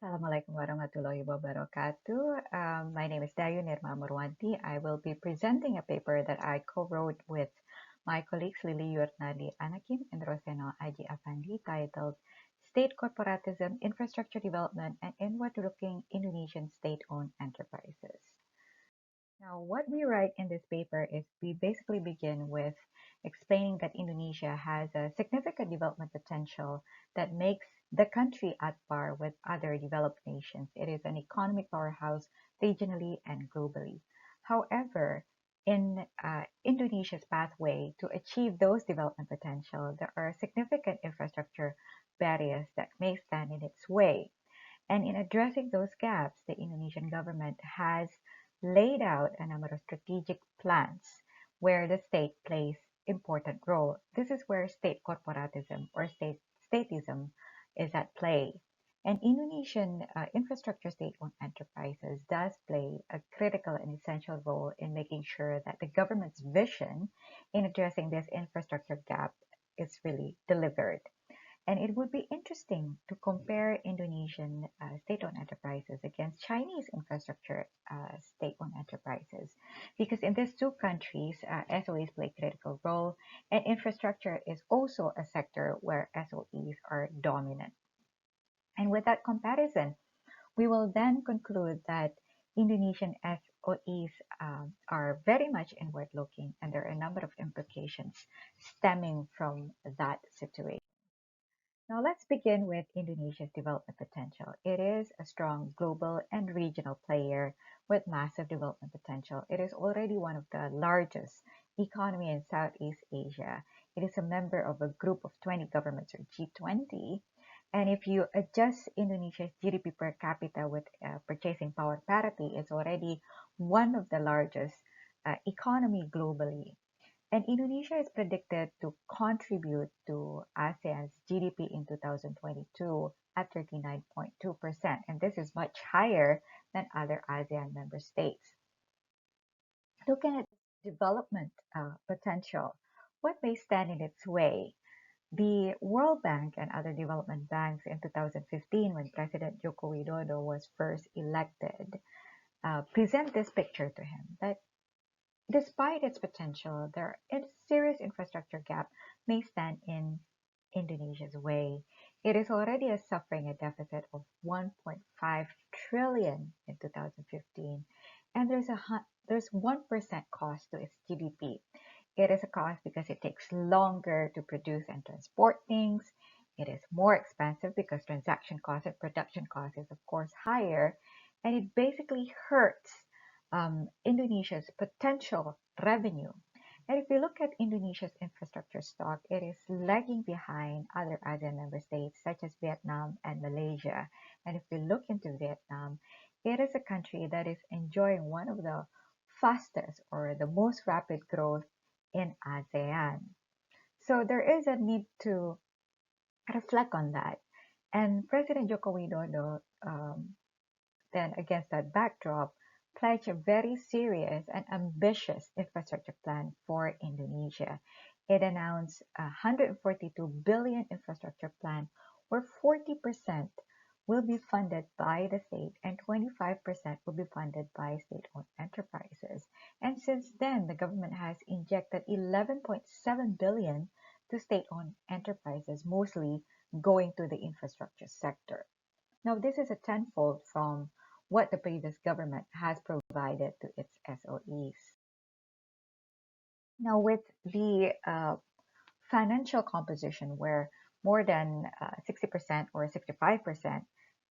Assalamualaikum warahmatullahi wabarakatuh. My name is Dayu Nirma Murwanti. I will be presenting a paper that I co-wrote with my colleagues Lili Yurtnadi Anakim and Roseno Aji Afandi titled State Corporatism, Infrastructure Development, and Inward-Looking Indonesian State-Owned Enterprises. Now, what we write in this paper is we basically begin with explaining that Indonesia has a significant development potential that makes the country at par with other developed nations. It is an economic powerhouse regionally and globally. However, in Indonesia's pathway to achieve those development potential, there are significant infrastructure barriers that may stand in its way. And in addressing those gaps, the Indonesian government has laid out a number of strategic plans where the state plays important role. This is where state corporatism or statism is at play. And Indonesian infrastructure state-owned enterprises does play a critical and essential role in making sure that the government's vision in addressing this infrastructure gap is really delivered. And it would be interesting to compare Indonesian state-owned enterprises against Chinese infrastructure state-owned enterprises. Because in these two countries, SOEs play a critical role, and infrastructure is also a sector where SOEs are dominant. And with that comparison, we will then conclude that Indonesian SOEs are very much inward-looking, and there are a number of implications stemming from that situation. Now let's begin with Indonesia's development potential. It is a strong global and regional player with massive development potential. It is already one of the largest economy in Southeast Asia. It is a member of a group of 20 governments or G20. And if you adjust Indonesia's GDP per capita with purchasing power parity, it's already one of the largest economy globally. And Indonesia is predicted to contribute to ASEAN's GDP in 2022 at 39.2%. And this is much higher than other ASEAN member states. Looking at development potential, what may stand in its way? The World Bank and other development banks in 2015, when President Joko Widodo was first elected, present this picture to him that despite its potential, a serious infrastructure gap may stand in Indonesia's way. It is already suffering a deficit of 1.5 trillion in 2015, and there's 1% cost to its GDP. It is a cost because it takes longer to produce and transport things. It is more expensive because transaction cost and production cost is of course higher, and it basically hurts Indonesia's potential revenue. And if we look at Indonesia's infrastructure stock, it is lagging behind other ASEAN member states such as Vietnam and Malaysia. And if we look into Vietnam, it is a country that is enjoying one of the fastest or the most rapid growth in ASEAN. So there is a need to reflect on that. And President Joko Widodo, then against that backdrop, pledged a very serious and ambitious infrastructure plan for Indonesia. It announced a 142 billion infrastructure plan where 40% will be funded by the state and 25% will be funded by state-owned enterprises. And since then, the government has injected 11.7 billion to state-owned enterprises, mostly going to the infrastructure sector. Now, this is a tenfold from what the previous government has provided to its SOEs. Now, with the financial composition where more than 60% or 65%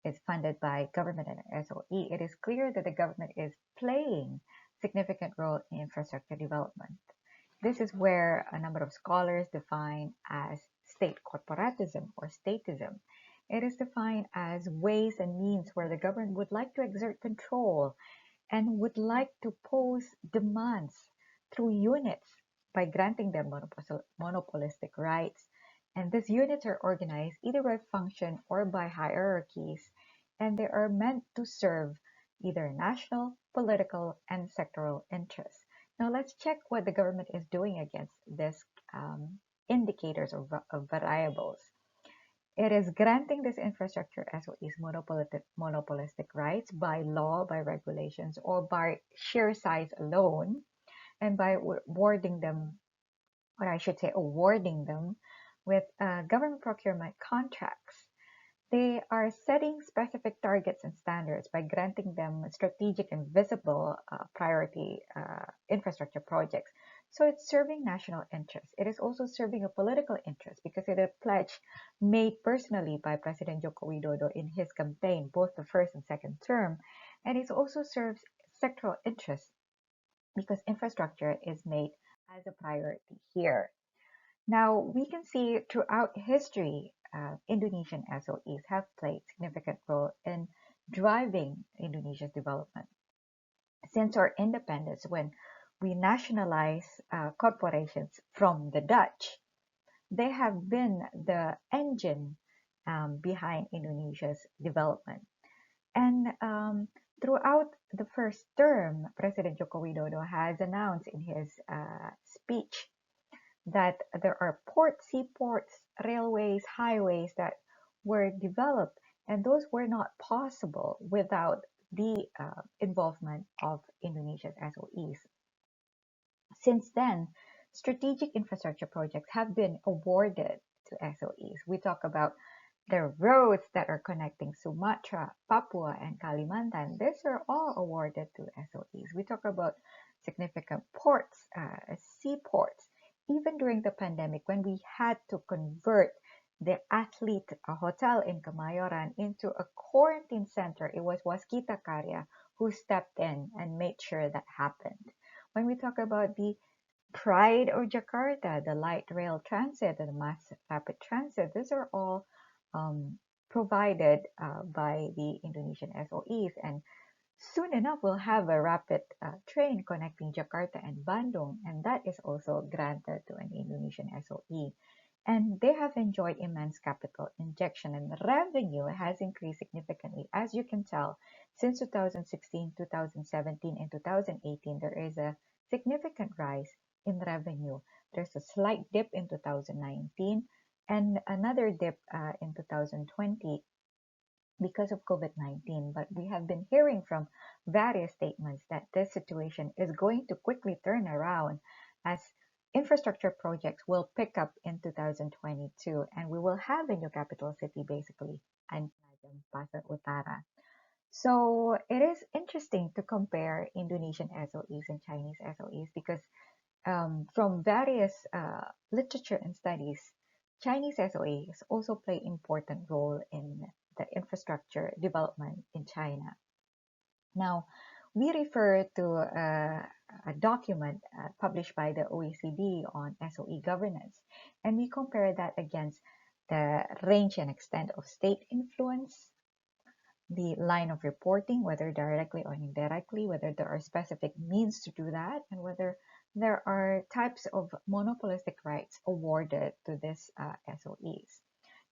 is funded by government and SOE, it is clear that the government is playing a significant role in infrastructure development. This is where a number of scholars define as state corporatism or statism. It is defined as ways and means where the government would like to exert control and would like to pose demands through units by granting them monopolistic rights. And these units are organized either by function or by hierarchies, and they are meant to serve either national, political, and sectoral interests. Now let's check what the government is doing against these indicators of variables. It is granting this infrastructure SOEs monopolistic rights by law, by regulations, or by sheer size alone, and by awarding them, or I should say, awarding them with government procurement contracts. They are setting specific targets and standards by granting them strategic and visible priority infrastructure projects. So it's serving national interest. It is also serving a political interest because it is a pledge made personally by President Joko Widodo in his campaign, both the first and second term. And it also serves sectoral interests because infrastructure is made as a priority here. Now, we can see throughout history, Indonesian SOEs have played significant role in driving Indonesia's development. Since our independence, when we nationalized corporations from the Dutch, they have been the engine behind Indonesia's development. And throughout the first term, President Joko Widodo has announced in his speech that there are ports, seaports, railways, highways that were developed, and those were not possible without the involvement of Indonesia's SOEs. Since then, strategic infrastructure projects have been awarded to SOEs. We talk about the roads that are connecting Sumatra, Papua, and Kalimantan. These are all awarded to SOEs. We talk about significant ports, seaports. Even during the pandemic, when we had to convert the athlete hotel in Kamayoran into a quarantine center, it was Waskita Karya who stepped in and made sure that happened. When we talk about the pride of Jakarta, the light rail transit, and the mass rapid transit, these are all provided by the Indonesian SOEs. And soon enough, we'll have a rapid train connecting Jakarta and Bandung, and that is also granted to an Indonesian SOE. And they have enjoyed immense capital injection, and the revenue has increased significantly. As you can tell, since 2016, 2017, and 2018, there is a significant rise in revenue. There's a slight dip in 2019 and another dip in 2020 because of COVID-19. But we have been hearing from various statements that this situation is going to quickly turn around as infrastructure projects will pick up in 2022, and we will have a new capital city basically, and Pasar Utara. So it is interesting to compare Indonesian SOEs and Chinese SOEs because from various literature and studies, Chinese SOEs also play important role in the infrastructure development in China. Now, we refer to a document published by the OECD on SOE governance, and we compare that against the range and extent of state influence, the line of reporting, whether directly or indirectly, whether there are specific means to do that, and whether there are types of monopolistic rights awarded to these SOEs.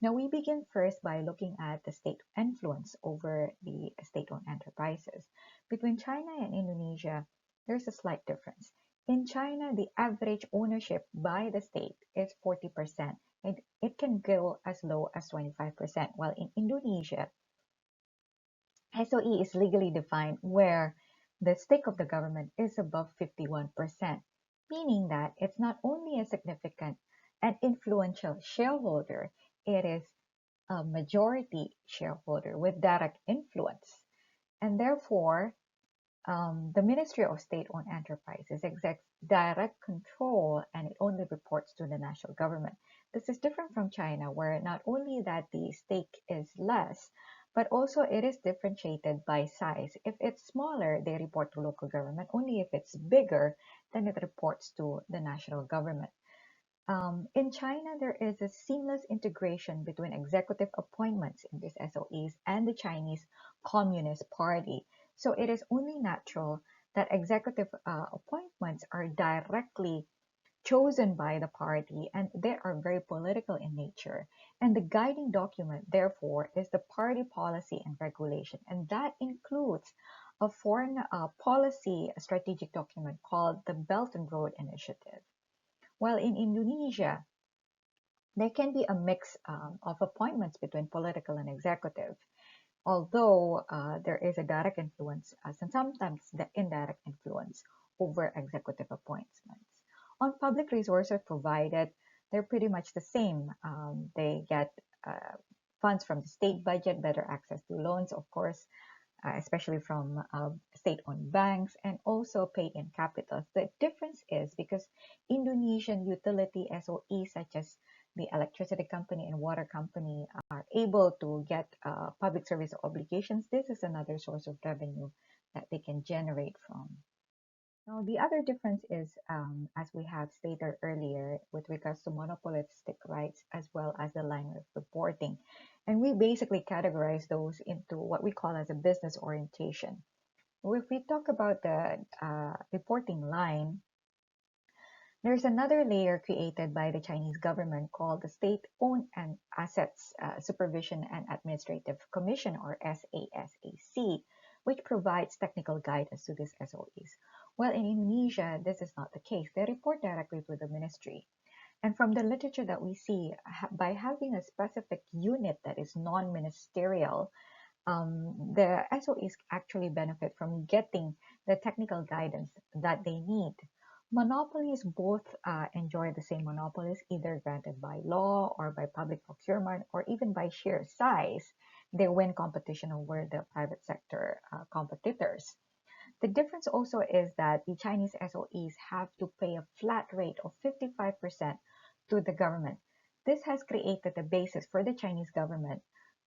Now, we begin first by looking at the state influence over the state-owned enterprises. Between China and Indonesia, there's a slight difference. In China, the average ownership by the state is 40%, and it can go as low as 25%, while in Indonesia, SOE is legally defined where the stake of the government is above 51%, meaning that it's not only a significant and influential shareholder, it is a majority shareholder with direct influence. And therefore, the Ministry of State-Owned Enterprises exerts direct control and it only reports to the national government. This is different from China, where not only that the stake is less, but also it is differentiated by size. If it's smaller, they report to local government. Only if it's bigger, then it reports to the national government. In China, there is a seamless integration between executive appointments in these SOEs and the Chinese Communist Party. So it is only natural that executive appointments are directly chosen by the party and they are very political in nature. And the guiding document, therefore, is the party policy and regulation. And that includes a foreign policy strategic document called the Belt and Road Initiative. While in Indonesia, There can be a mix of appointments between political and executive, although there is a direct influence and sometimes the indirect influence over executive appointments. On public resources provided, they're pretty much the same. They get funds from the state budget, better access to loans, of course, especially from state-owned banks, and also paid-in capital. The difference is because Indonesian utility SOEs such as the electricity company and water company are able to get public service obligations. This is another source of revenue that they can generate from. Now, the other difference is, as we have stated earlier, with regards to monopolistic rights as well as the line of reporting. And we basically categorize those into what we call as a business orientation. If we talk about the reporting line, there's another layer created by the Chinese government called the State-Owned and Assets Supervision and Administrative Commission, or SASAC, which provides technical guidance to these SOEs. Well, in Indonesia, this is not the case. They report directly to the ministry. And from the literature that we see, by having a specific unit that is non-ministerial, the SOEs actually benefit from getting the technical guidance that they need. Monopolies both enjoy the same monopolies, either granted by law or by public procurement or even by sheer size. They win competition over the private sector competitors. The difference also is that the Chinese SOEs have to pay a flat rate of 55% to the government. This has created the basis for the Chinese government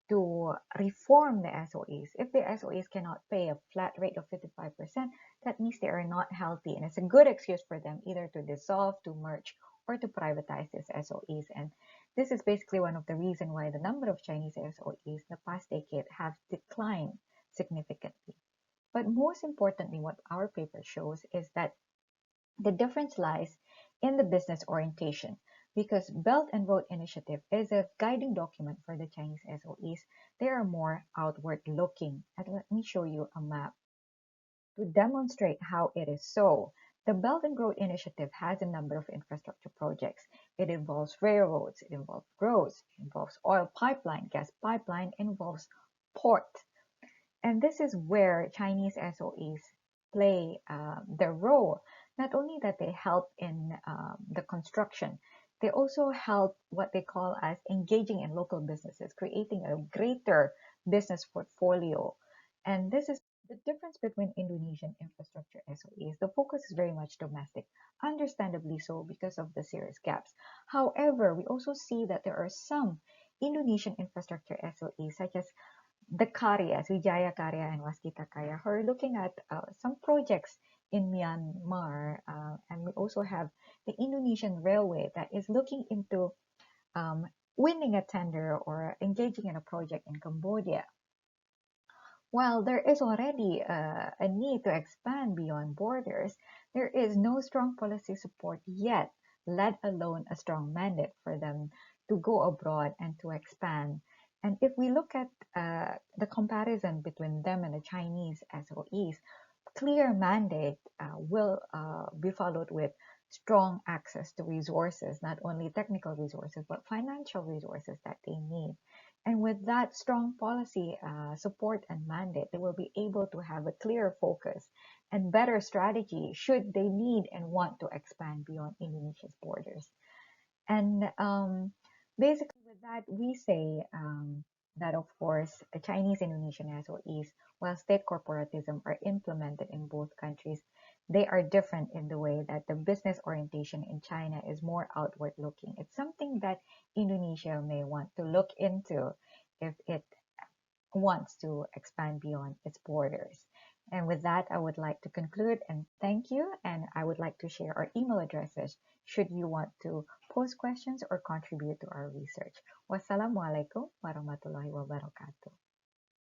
to reform the SOEs. If the SOEs cannot pay a flat rate of 55%, that means they are not healthy. And it's a good excuse for them either to dissolve, to merge, or to privatize these SOEs. And this is basically one of the reasons why the number of Chinese SOEs in the past decade have declined significantly. But most importantly, what our paper shows is that the difference lies in the business orientation, because Belt and Road Initiative is a guiding document for the Chinese SOEs. They are more outward looking. And let me show you a map to demonstrate how it is so. The Belt and Road Initiative has a number of infrastructure projects. It involves railroads, it involves roads, it involves oil pipeline, gas pipeline, it involves port. And this is where Chinese SOEs play their role. Not only that they help in the construction, they also help what they call as engaging in local businesses, creating a greater business portfolio. And this is the difference between Indonesian infrastructure SOEs. The focus is very much domestic, understandably so because of the serious gaps. However, we also see that there are some Indonesian infrastructure SOEs, such as the Karyas, Wijaya Karya and Waskita Karya, who are looking at some projects in Myanmar. And we also have the Indonesian Railway that is looking into winning a tender or engaging in a project in Cambodia. While there is already a need to expand beyond borders, there is no strong policy support yet, let alone a strong mandate for them to go abroad and to expand. And if we look at the comparison between them and the Chinese SOEs, clear mandate will be followed with strong access to resources, not only technical resources, but financial resources that they need. And with that strong policy support and mandate, they will be able to have a clearer focus and better strategy should they need and want to expand beyond Indonesia's borders. And basically, with that, we say that, of course, the Chinese Indonesian SOEs, while state corporatism are implemented in both countries, they are different in the way that the business orientation in China is more outward looking. It's something that Indonesia may want to look into if it wants to expand beyond its borders. And with that, I would like to conclude and thank you. And I would like to share our email addresses should you want to post questions or contribute to our research. Wassalamualaikum warahmatullahi wabarakatuh.